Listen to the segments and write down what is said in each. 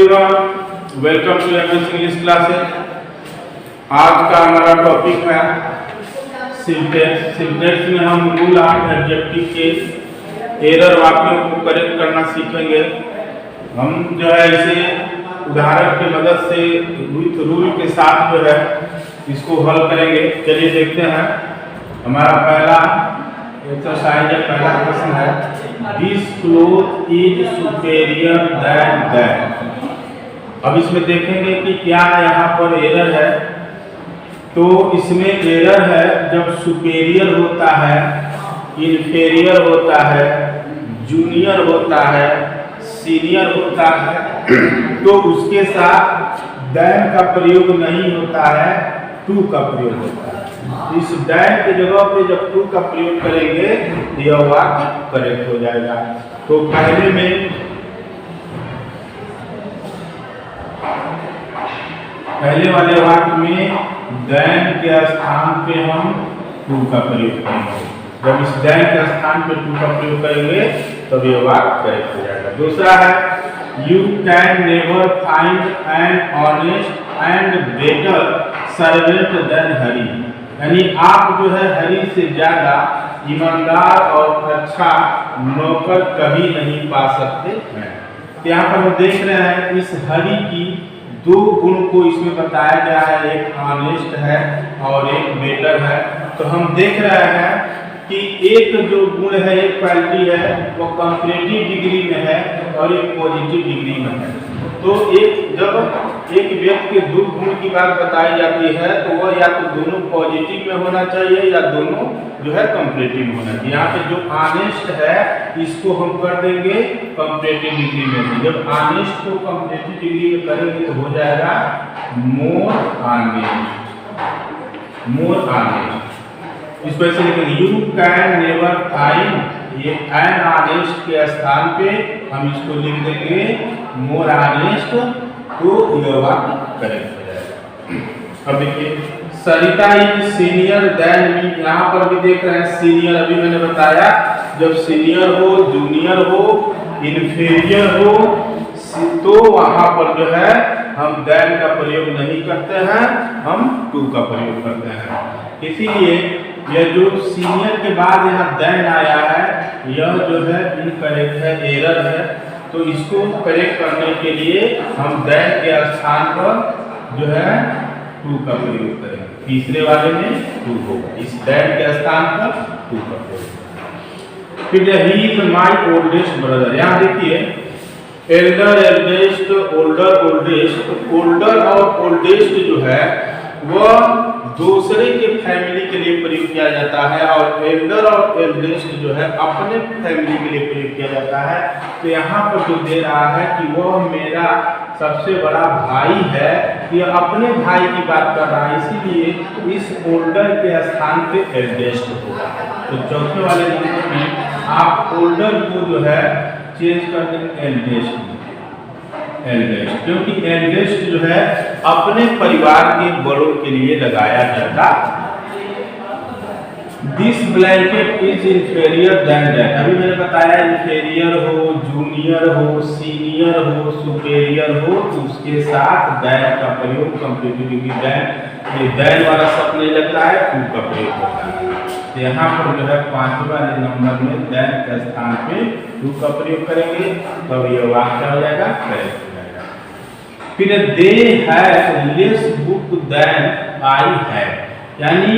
Everyone, welcome to MS English classes. आज का हमारा टॉपिक है सिंटेक्स। सिंटेक्स में हम रूल और एडजेक्टिव के एरर वाक्यों को करेक्ट करना सीखेंगे। हम जो है इसे उदाहरण की मदद से विथ रूल के साथ जो है इसको हल करेंगे। चलिए देखते हैं। हमारा पहला एक्सरसाइज है, पहला प्रश्न है, this cloth is superior than that. अब इसमें देखेंगे कि क्या यहाँ पर एरर है। तो इसमें एरर है जब सुपेरियर होता है, इन्फेरियर होता है, जूनियर होता है, सीनियर होता है तो उसके साथ दैन का प्रयोग नहीं होता है, टू का प्रयोग होता है। इस दैन की जगह पे जब टू का प्रयोग करेंगे यह वाक्य करेक्ट हो जाएगा। तो पहले वाले वाक्य में दैन के स्थान पे हम टू का प्रयोग करेंगे। जब इस दैन के स्थान पे टू का प्रयोग करेंगे तब यह वाक्य करेक्ट हो जाएगा। दूसरा है, you can never find an honest and better servant than Hari. यानी आप जो है हरी से ज्यादा ईमानदार और अच्छा नौकर कभी नहीं पा सकते हैं। यहाँ पर हम देख रहे हैं इस हरी की दो गुण को इसमें बताया गया है, एक ऑनेस्ट है और एक बेटर है। तो हम देख रहे हैं कि एक जो गुण है, एक क्वालिटी है, वो कंपैरेटिव डिग्री में है और एक पॉजिटिव डिग्री में है। तो जब एक व्यक्ति के दो गुण की बात बताई जाती है तो वह या तो दोनों पॉजिटिव में होना चाहिए या दोनों जो है कंपैरेटिव में होना चाहिए। यहाँ पे जो ऑनेस्ट है इसको हम कर देंगे कंपैरेटिव डिग्री में। जब ऑनेस्ट को कंपैरेटिव डिग्री में करेंगे तो हो जाएगा मोर ऑनेस्ट। इस पर से लिखेंगे यू कैन नेवर फाइंड, ये एन ऑनेस्ट के स्थान पे हम इसको लिख देंगे मोर ऑनेस्ट, तो यह वाक्य करेक्ट हो जाएगा। अब देखिए, सरिता इज सीनियर देन मी। यहाँ पर भी देख रहे हैं सीनियर, अभी मैंने बताया जब सीनियर हो, जूनियर हो, इन्फीरियर हो तो वहां पर जो है हम देन का प्रयोग नहीं करते हैं, हम टू का प्रयोग करते हैं। इसीलिए यह जो सीनियर के बाद यहाँ देन आया है यह जो है इनकरेक्ट है, एरर है। तो इसको करेक्ट करने के लिए हम देन के स्थान पर जो है टू का प्रयोग करेंगे। तीसरे वाले में टू होगा, इस देन के स्थान पर टू का प्रयोग। फिर he is my oldest brother. यहाँ देखिए Elder, eldest, older, oldest. Older और ओल्डेस्ट जो है वह दूसरे के फैमिली के लिए प्रयोग किया जाता है और एल्डर और एल्डेस्ट जो है अपने फैमिली के लिए प्रयोग किया जाता है। तो यहाँ पर जो दे रहा है कि वह मेरा सबसे बड़ा भाई है, यह अपने भाई की बात कर रहा है, इसीलिए इस ओल्डर के स्थान पे एल्डेस्ट होगा। तो चौथे वाले नंबर में आप ओल्डर को जो है चेंज कर देंगे एल्डेस्ट, क्योंकि एल्डेस्ट जो है अपने परिवार के बड़ों के लिए लगाया जाता। This blanket is inferior than that. अभी मैंने बताया इंफीरियर हो, जूनियर हो, सीनियर हो, सुपेरियर हो तो उसके साथ दैन का प्रयोग कंपैरेटिव डिग्री दैन, ये दैन वाला शब्द नहीं लगता है, टू का प्रयोग होता है। तो यहाँ पर जो है पांचवा नंबर में दैन के स्थान पे टू का प्रयोग करेंगे तब यह वाक्य हो जाएगा, करेक्ट हो जाएगा। फिर they have less book than I have, यानी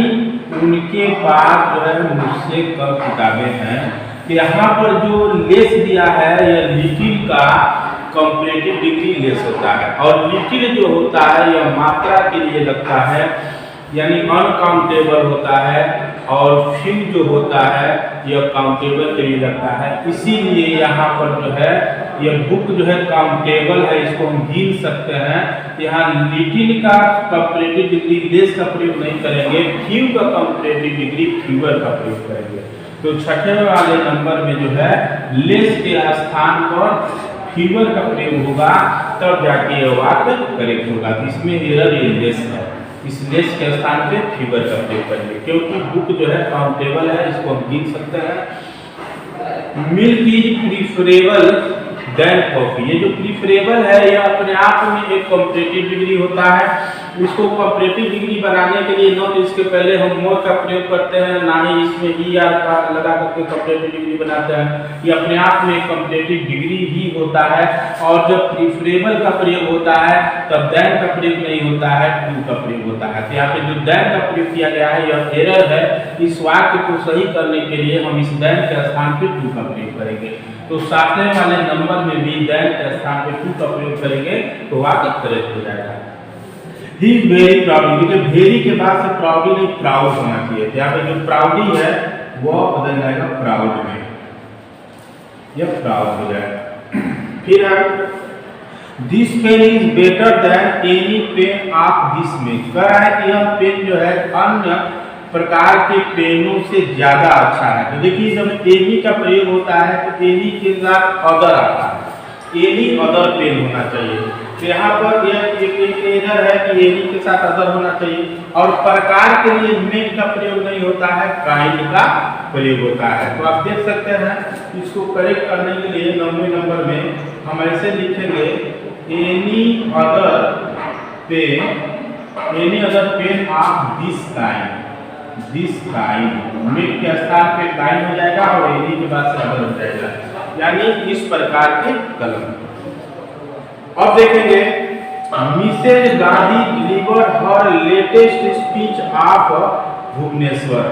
उनके पास जो है मुझसे कम किताबें हैं। तो यहाँ पर जो लेस दिया है यह लिटिल का कंपैरेटिव डिग्री लेस होता है और लिटिल जो होता है यह मात्रा के लिए लगता है, यानी अनकाउंटेबल होता है, और फ्यू जो होता है यह काउंटेबल के लिए लगता है। इसीलिए यहाँ पर जो है यह बुक जो है काउंटेबल है, इसको हम गिन सकते हैं। यहाँ लिटिल का कंपैरेटिव डिग्री लेस का प्रयोग नहीं करेंगे, फ्यू का कंपैरेटिव डिग्री फ्यूअर का प्रयोग करेंगे। तो छठे वाले नंबर में जो है लेस के स्थान पर फ्यूअर का प्रयोग होगा तब जाके यह वाक्य करेक्ट होगा। इसमें एरर ये लेस है, इस लेस के स्थान पे फ्यूअर का प्रयोग करेंगे क्योंकि बुक जो है काउंटेबल है, इसको हम गिन सकते हैं। Milk is preferable than coffee. ये जो प्रीफरेबल है ये अपने आप में एक कंपैरेटिव डिग्री होता है। इसको कंपैरेटिव डिग्री बनाने के लिए नॉट इसके पहले हम मोर का प्रयोग करते हैं, ना ही इसमें ER का लगा करके कंपैरेटिव डिग्री बनाते हैं। ये अपने आप में एक कंपैरेटिव डिग्री ही होता है। और जब प्रीफरेबल का प्रयोग होता है तब देन का प्रयोग नहीं होता है, टू का प्रयोग होता है। तो यहाँ पे जो देन का प्रयोग किया गया है यह एरर है। इस वाक्य को सही करने के लिए हम इस देन के स्थान पे टू का प्रयोग करेंगे। तो सामने वाले नंबर में भी देन के स्थान पे टू का प्रयोग करेंगे तो वाक्य करेक्ट हो जाएगा। ही इज वेरी प्राउड, क्योंकि वेरी के बाद से प्राउडी नहीं प्राउड होना चाहिए। यहाँ पे जो प्राउडी है वो बदल जाएगा प्राउड में, यह प्राउड हो जाएगा। फिर है this pen is better than any pen of this में, कह रहा है कि यह पेन जो है अन्य प्रकार के पेनों से ज्यादा अच्छा है। तो देखिए जब एनी का प्रयोग होता है तो एनी के साथ अदर आता है, एनी अदर पेन होना चाहिए। तो यहाँ पर यह एक एरर है कि एनी के साथ अदर होना चाहिए। और प्रकार के लिए मेन का प्रयोग नहीं होता है, काइंड का प्रयोग होता है। तो आप देख सकते हैं इसको करेक्ट करने के लिए 9वें नंबर में हम ऐसे लिखेंगे any other pen of this kind, this kind make के स्थान पे काइंड हो जाएगा और एनी के बाद से अदर हो जाएगा, यानी इस प्रकार के कलम। अब देखेंगे Mrs Gandhi delivered her latest speech of Bhubaneswar.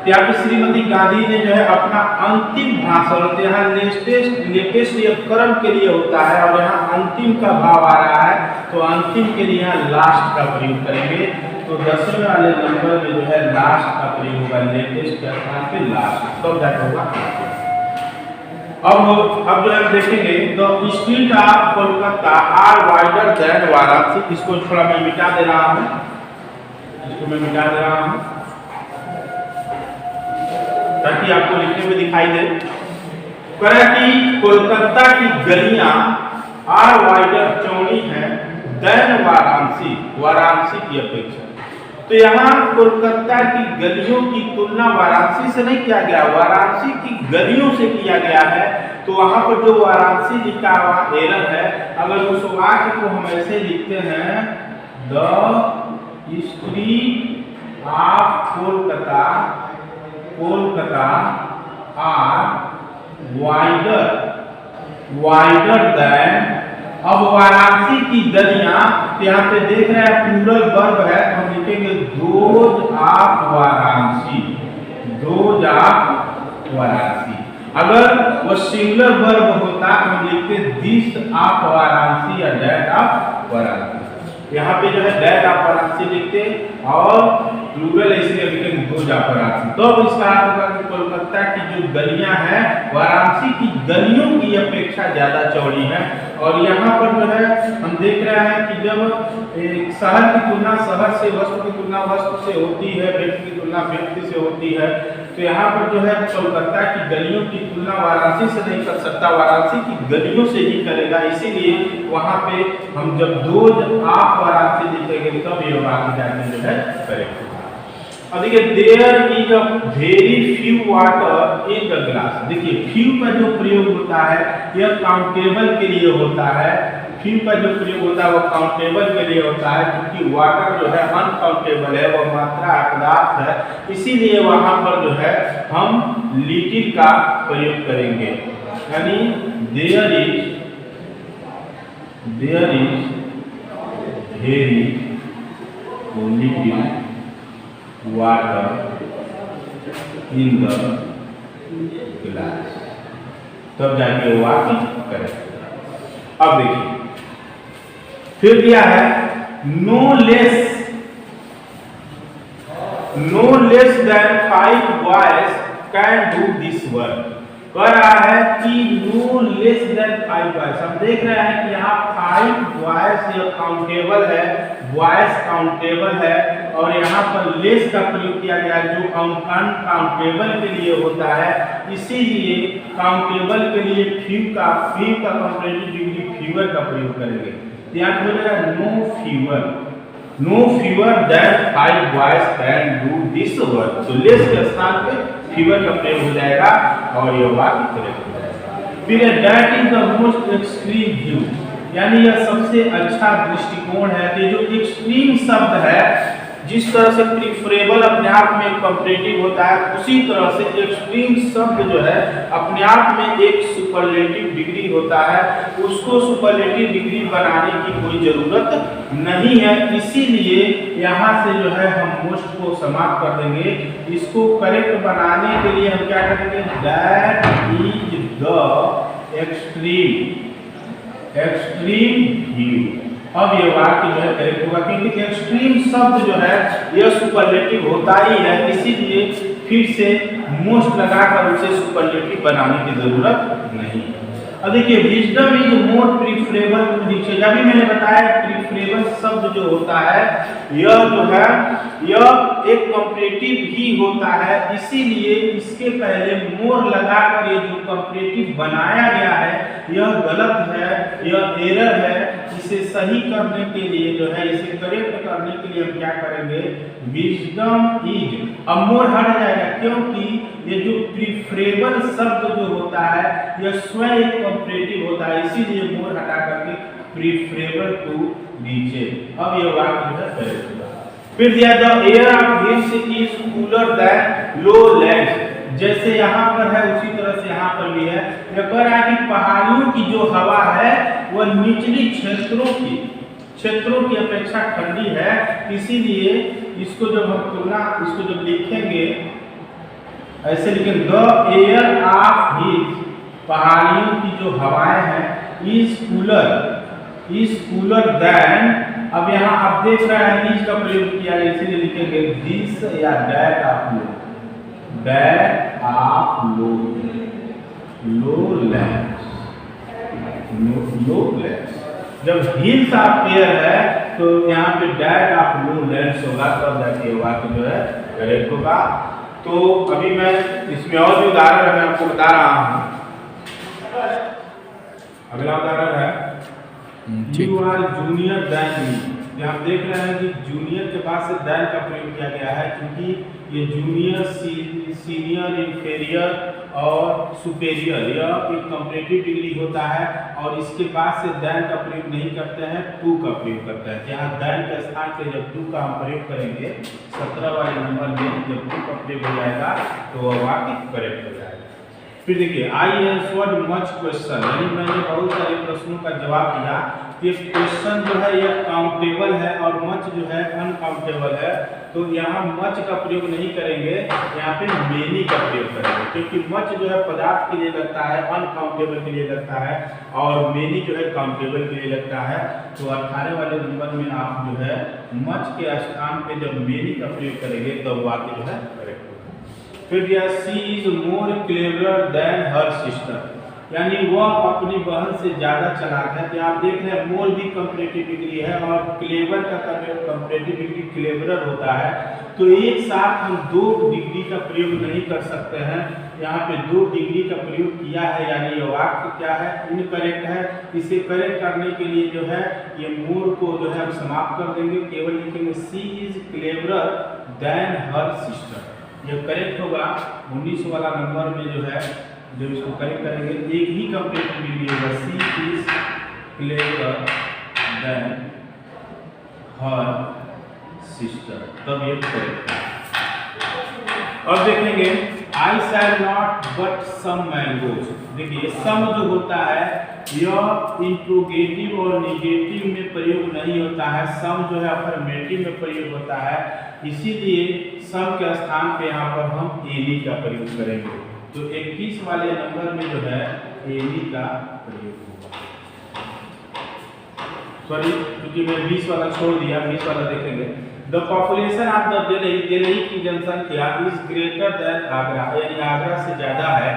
यहाँ पे श्रीमती गांधी ने जो है अपना अंतिम भाषण, तो यहाँ लेटेस्ट ये कर्म के लिए होता है और यहाँ अंतिम का भाव आ रहा है तो अंतिम के लिए यहाँ लास्ट का प्रयोग करेंगे। तो 10वें वाले नंबर में जो है लास्ट का प्रयोग होगा, लेटेस्ट के स्थान पे लास्ट, तब जाकर होगा। अब जो हम देखेंगे तो street of Kolkata are wider than Varanasi. इसको थोड़ा मैं मिटा दे रहा हूँ, इसको मैं मिटा दे रहा हूँ ताकि आपको लिखने में दिखाई दे। कह कि कोलकाता की गलियां आर वाइडर चौड़ी हैं देन वाराणसी, वाराणसी की अपेक्षा। तो यहाँ कोलकाता की गलियों की तुलना वाराणसी से नहीं किया गया, वाराणसी की गलियों से किया गया है। तो वहां पर जो वाराणसी लिखा हुआ एरर है, अगर उस वाक्य को हम ऐसे लिखते हैं the street of Kolkata, Kolkata are wider than. अब वाराणसी की गलियां, यहाँ पे देख रहे हैं प्लूरल वर्ब है तो हम लिखेंगे those of Varanasi, those of Varanasi. अगर वो सिंगुलर वर्ब होता तो हम लिखते दिस ऑफ वाराणसी या दैट ऑफ वाराणसी। यहाँ पे जो है दैट ऑफ वाराणसी लिखते और प्लूरल इसलिए लिखेंगे दोज ऑफ वाराणसी। तो अब इसका अर्थ होगा कि कोलकाता की जो गलियां हैं वाराणसी की गलियों की अपेक्षा ज्यादा चौड़ी हैं। और यहाँ पर जो है हम देख रहे हैं कि जब शहर की तुलना शहर से, वस्तु की तुलना वस्तु से होती है, व्यक्ति की तुलना व्यक्ति से होती है, तो यहाँ पर जो है कोलकाता की गलियों की तुलना वाराणसी से नहीं कर सकता, वाराणसी की गलियों से ही करेगा। इसीलिए वहाँ पे हम जब दोज ऑफ वाराणसी लिखेंगे तब ये वाक्य जाके जो है करेक्ट। अब देखिए there is a very few water in the glass. देखिए फ्यू का जो प्रयोग होता है यह काउंटेबल के लिए होता है, फ्यू का जो प्रयोग होता है वो काउंटेबल के लिए होता है, क्योंकि वाटर जो है अनकाउंटेबल है, वो मात्रा पदार्थ है, इसीलिए वहां पर जो है हम लिटिल का प्रयोग करेंगे, यानी there is very little water in the glass, तब जाके वो वाक्य करें। अब देखिए फिर दिया है no less than 5 boys can do this work. कह रहा है कि नो लेस देन 5 बॉयज। हम देख रहे हैं कि यहाँ 5 बॉयज ये काउंटेबल है, बॉयज काउंटेबल है और यहाँ पर लेस का प्रयोग किया गया है जो अनकाउंटेबल के लिए होता है, इसीलिए काउंटेबल के लिए फ्यू का कंपैरेटिव डिग्री फीवर का प्रयोग करेंगे। यहाँ हो जाएगा no fewer than 5 boys can do this work. तो लेस के स्थान पे फीवर का प्रयोग हो जाएगा और यह वाक्य करेक्ट हो जाएगा। फिर that is the most extreme view, यानी यह सबसे अच्छा दृष्टिकोण है कि जो एक्सट्रीम शब्द है, जिस तरह से प्रीफरेबल अपने आप में कंपैरेटिव होता है, उसी तरह से एक्सट्रीम शब्द जो है अपने आप में एक सुपरलेटिव डिग्री होता है। उसको सुपरलेटिव डिग्री बनाने की कोई जरूरत नहीं है, इसीलिए यहाँ से जो है हम मोस्ट को समाप्त कर देंगे। इसको करेक्ट बनाने के लिए हम क्या करेंगे, that is the extreme view. अब ये वाक्य जो है करेक्ट होगा, क्योंकि एक्सट्रीम शब्द जो है यह सुपरलेटिव होता ही है, इसीलिए फिर से मोस्ट लगाकर उसे सुपरलेटिव बनाने की जरूरत नहीं। अब देखिए wisdom is more preferable to dictionary. अभी मैंने बताया प्रीफरेबल शब्द जो होता है यह जो है यह एक कंपैरेटिव ही होता है, इसीलिए इसके पहले मोर लगाकर ये जो कंपैरेटिव बनाया गया है यह गलत है, यह एरर है। इसे सही करने के लिए जो है, इसे करेक्ट करने के लिए हम क्या करेंगे, विजडम इज, अब मोर हट जाएगा क्योंकि ये जो प्रीफरेबल शब्द जो होता है यह स्वयं एक कंपैरेटिव होता है, इसीलिए मोर हटा करके प्रीफरेबल टू नीचे। अब ये वाक्य जो है करेक्ट होगा। फिर दिया the air of hills is cooler than low land, जैसे यहाँ पर है उसी तरह से यहाँ पर भी है। यह कह रहा है कि पहाड़ियों की जो हवा है वह निचली क्षेत्रों की अपेक्षा ठंडी है, इसीलिए इसको जब हम तुलना, इसको जब लिखेंगे ऐसे लिखेंगे, द एयर ऑफ हिल्स, पहाड़ियों की जो हवाएं हैं, इज कूलर दैन, अब यहाँ आप देख रहे हैं इज का प्रयोग किया है, इसीलिए लिखेंगे दिस या that of low, that of low land, low land. जब हिल्स ऑफ एयर है तो यहाँ पे दैट ऑफ लो लैंड होगा, तब जाके वाक्य जो है करेक्ट होगा। तो अभी मैं इसमें और भी उदाहरण मैं आपको बता रहा हूँ। अगला उदाहरण है you are junior than me. आप देख रहे हैं कि जूनियर के बाद से दैन का प्रयोग किया गया है, क्योंकि ये जूनियर, सीनियर, इंफीरियर और सुपेरियर यह एक कंपैरेटिव डिग्री होता है, और इसके बाद से दैन का प्रयोग नहीं करते हैं, टू का प्रयोग करते हैं। यहाँ दैन के स्थान पे जब टू का हम प्रयोग करेंगे 17 वाले नंबर में, जब टू का प्रयोग हो जाएगा तो वाक्य करेक्ट हो जाएगा। फिर देखिए आई आंसर्ड मच क्वेश्चन, यानी मैंने बहुत सारे प्रश्नों का जवाब दिया। ये क्वेश्चन जो है यह काउंटेबल है और मच जो है अनकाउंटेबल है, तो यहाँ मच का प्रयोग नहीं करेंगे, यहाँ पे मेनी का प्रयोग करेंगे, क्योंकि मच जो है पदार्थ के लिए लगता है, अनकाउंटेबल के लिए लगता है, और मेनी जो है काउंटेबल के लिए लगता है। तो 18 वाले नंबर में आप जो है मच के स्थान पे जब मेनी का प्रयोग करेंगे तो वाक्य जो है करेक्ट होगा। फिर यह she is more clever than her sister, यानी वह अपनी बहन से ज्यादा चालाक है। तो आप देख रहे हैं मोर भी कंपैरेटिव डिग्री है और क्लेवर का कंपैरेटिव डिग्री क्लेवरर होता है, तो एक साथ हम दो डिग्री का प्रयोग नहीं कर सकते हैं। यहाँ पे दो डिग्री का प्रयोग किया है, यानी ये वाक्य क्या है, इनकरेक्ट है। इसे करेक्ट करने के लिए जो है ये मोर को जो है हम समाप्त कर देंगे, केवल लिखेंगे she is cleverer than her sister, ये करेक्ट होगा। 19 वाला नंबर में जो है जब इसको करेक्ट करेंगे एक ही कंपैरेटिव डिग्री होगा, she is clever than her sister, तब ये करेक्ट है। अब देखेंगे I shall not but some mangoes. देखिए सम जो होता है यह इंट्रोगेटिव और निगेटिव में प्रयोग नहीं होता है, सम जो है अफर्मेटिव में प्रयोग होता है, इसीलिए सम के स्थान पे यहाँ पर हम एनी का प्रयोग करेंगे। तो 21 वाले नंबर में जो है एनी का प्रयोग होगा। सॉरी, क्योंकि मैं 20 वाला छोड़ दिया, 20 वाला देखेंगे। The population of the Delhi की जनसंख्या इज ग्रेटर देन आगरा, यानी आगरा से ज्यादा है।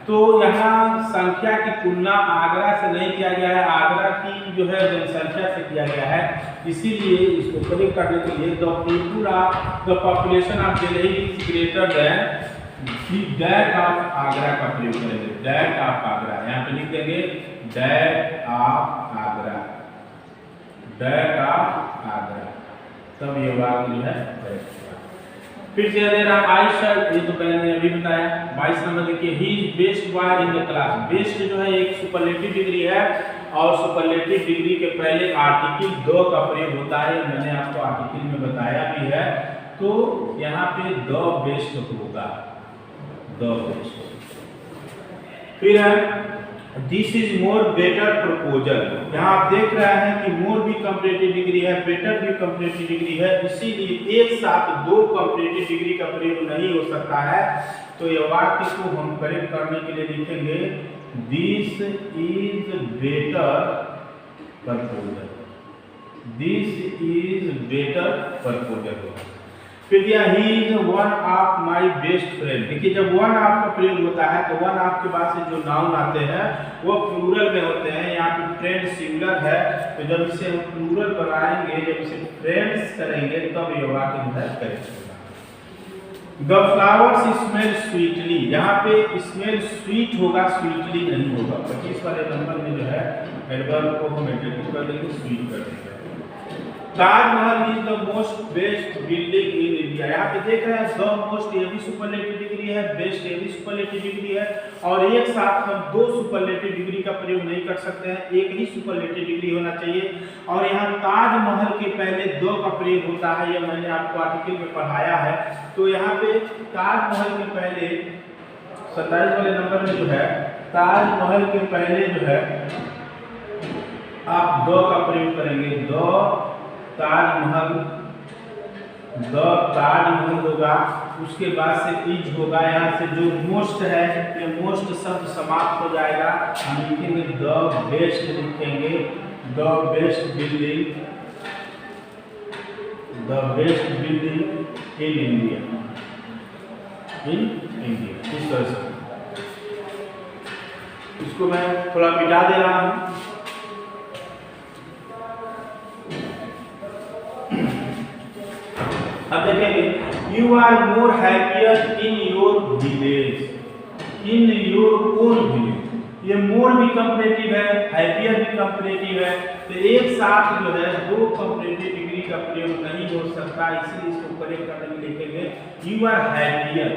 तो यहाँ संख्या की तुलना आगरा से नहीं किया गया है, आगरा की जो है जनसंख्या से किया गया है, इसीलिए इसको करेक्ट करने के लिए the population of Delhi is greater than that of Agra का प्रयोग करेंगे। दैट ऑफ आगरा यहाँ पे लिख देंगे that of Agra, that of Agra, तब ये वाक्य जो है करेक्ट होगा। फिर से दे रहा आई शर्ट, ये तो मैंने अभी बताया। 22 नंबर देखिए, he is best boy in the class. Best जो है एक सुपरलेटिव डिग्री है और सुपरलेटिव डिग्री के पहले आर्टिकल द का प्रयोग होता है, मैंने आपको आर्टिकल में बताया भी है। तो यहाँ पे द बेस्ट होगा, द बेस्ट। फिर है this is more better proposal. यहाँ आप देख रहे हैं कि मोर भी कंपैरेटिव डिग्री है, बेटर भी कंपैरेटिव डिग्री है, इसीलिए एक साथ दो कंपैरेटिव डिग्री का प्रयोग नहीं हो सकता है। तो ये वाक्य को हम करेक्ट करने के लिए लिखेंगे this is better proposal, this is better proposal. फिर दिया he is one of my best friend. देखिए जब वन ऑफ का प्रयोग होता है तो वन ऑफ के बाद से जो नाउन आते हैं वो प्लूरल में होते हैं। यहाँ पे फ्रेंड सिंगुलर है, तो जब इसे हम प्लूरल बनाएंगे, जब इसे फ्रेंड्स करेंगे तब ये वाक्य जो है करेक्ट होगा। द फ्लावर्स स्मेल स्वीटली, यहाँ पे स्मेल स्वीट होगा, स्वीटली नहीं होगा। 25 वाले नंबर में जो है एडवर्ब को हम एडजेक्टिव कर देंगे, स्वीट कर देंगे। Taj Mahal is the most best building in India. यहाँ पे देख रहे हैं द मोस्ट ये भी सुपरलेटिव डिग्री है, बेस्ट ये भी सुपरलेटिव डिग्री है, और एक साथ हम दो सुपरलेटिव डिग्री का प्रयोग नहीं कर सकते हैं, एक ही सुपरलेटिव डिग्री होना चाहिए। और यहाँ ताजमहल के पहले द का प्रयोग होता है, यह मैंने आपको आर्टिकल में पढ़ाया है। तो यहाँ पे ताजमहल के पहले 27 वाले नंबर में जो है ताजमहल के पहले जो है आप द का प्रयोग करेंगे, द ताजमहल, द ताजमहल होगा, उसके बाद से इज होगा, यहाँ से जो मोस्ट है ये मोस्ट शब्द समाप्त हो जाएगा, हम लिखेंगे द बेस्ट, लिखेंगे the best building, the best building in India, in India. इस तरह से इसको मैं थोड़ा मिटा दे रहा हूँ। अब देखेंगे you are more happier in your village, in your own village. ये मोर भी कंपैरेटिव है, हैप्पियर भी कंपैरेटिव है, तो एक साथ जो है दो कंपैरेटिव डिग्री का प्रयोग नहीं हो सकता, इसलिए इसको करेक्ट करने के लिए लिखेंगे यू आर हैप्पियर।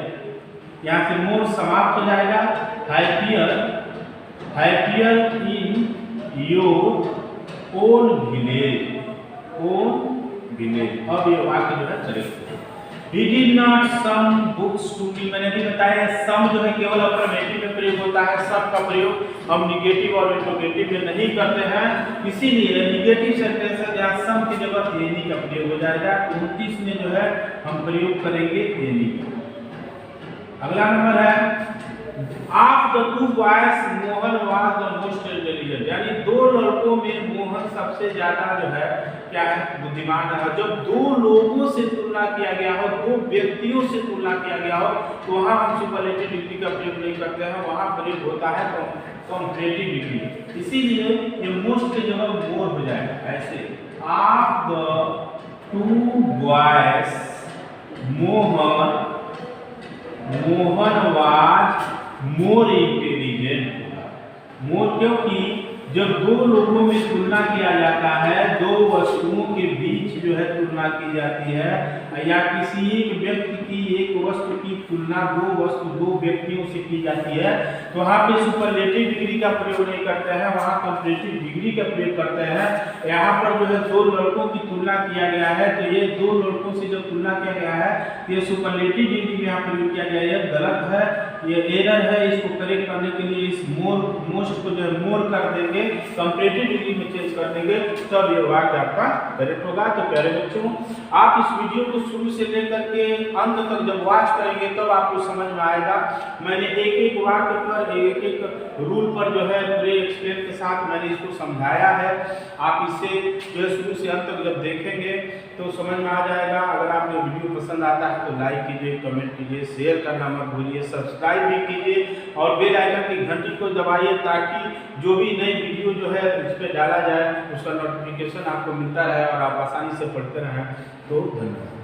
यहाँ से मोर समाप्त हो जाएगा, happier, happier in your own village, own village. अब ये वाक्य जो है करेक्ट है। He did not some books to me, मैंने भी बताया सम जो है केवल अफर्मेटिव में प्रयोग होता है, सब का प्रयोग हम निगेटिव और इंट्रोगेटिव में नहीं करते हैं, इसीलिए निगेटिव सेंटेंस है जहाँ सम की जगह एनी का प्रयोग हो जाएगा। 29 में जो है हम प्रयोग करेंगे एनी। अगला नंबर है of the two boys Mohan was the most intelligent, यानी दो लड़कों में मोहन सबसे ज्यादा जो है क्या है, बुद्धिमान है। जब दो लोगों से तुलना किया गया हो, दो व्यक्तियों से तुलना किया गया हो, तो वहां हम सुपरलेटिव डिग्री का प्रयोग नहीं करते हैं, वहां प्रयोग होता है कंपैरेटिव डिग्री। इसीलिए ये मोस्ट की जगह मोर हो जाएगा, ऐसे of the two boys Mohan, Mohan was more intelligent होगा। मोर क्योंकि जब दो लोगों में तुलना किया जाता है, दो वस्तुओं के बीच जो है तुलना की जाती है, या किसी एक व्यक्ति की एक वस्तु की तुलना दो व्यक्तियों से की जाती है, तो वहाँ पे सुपरलेटिव डिग्री का प्रयोग नहीं करते हैं, वहाँ कंपैरेटिव डिग्री का प्रयोग करते हैं। यहाँ पर जो है दो लड़कों की तुलना किया गया है, तो ये दो लड़कों से जब तुलना किया गया है तो ये सुपरलेटिव डिग्री में यहाँ प्रयोग किया गया है, ये गलत है, ये एरर है। इसको करेक्ट करने के लिए इस मोस्ट को जो है मोर कर देंगे, कंपैरेटिव डिग्री में चेंज कर देंगे, तब ये वाक्य आपका करेक्ट होगा। तो प्यारे बच्चों, आप इस वीडियो को शुरू से लेकर के अंत तक जब वॉच करेंगे तब आपको समझ में आएगा। मैंने एक एक वाक्य पर, एक एक रूल पर जो है पूरे एक्सप्लेन के साथ मैंने इसको समझाया है। आप इसे जो है शुरू से अंत तक जब देखेंगे तो समझ में आ जाएगा। अगर आपको वीडियो पसंद आता है तो लाइक कीजिए, कमेंट कीजिए, शेयर करना मत भूलिए, सब्सक्राइब भी कीजिए और बेल आइकन की घंटी को दबाइए, ताकि जो भी नई वीडियो जो है उस पर डाला जाए उसका नोटिफिकेशन आपको मिलता रहे और आप आसानी से पढ़ते रहें। तो धन्यवाद।